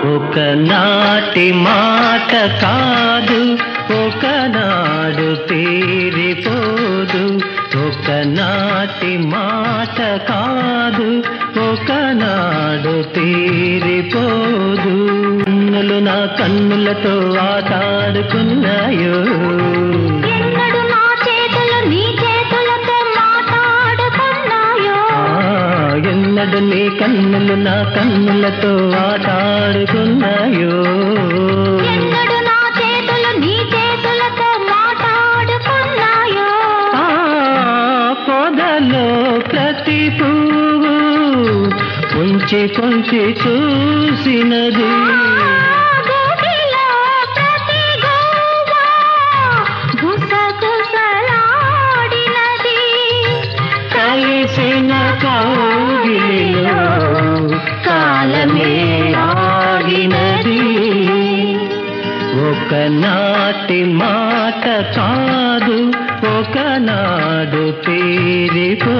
ఒకనాటి మాట కాదు, ఒకనాడు తీరిపోదు. ఒకనాటి మాట కాదు, ఒకనాడు తీరిపోదు. కన్నులు నా కన్నులతో ఆటాడుకున్నాయో, ఎన్నడు నా చేతులు నీ చేతులతో మాట్లాడుకున్నాయో. ఎన్నడు నీ కన్నులు నా కన్నులతో ఆటాడుకున్నాయో, ఎన్నడు నా చేతులు నీ చేతులతో మాట్లాడుకున్నాయో. పొదలో ప్రతి పువ్వు కొంచె కొంచె చూసినది, గోటిలో ప్రతి గోవ గుసగుసలాడినది. కలిసిన కౌగిలిలో కాలమే ఆగినది. ఒకనాటి మాట కాదు, ఒకనాడు తీరిపో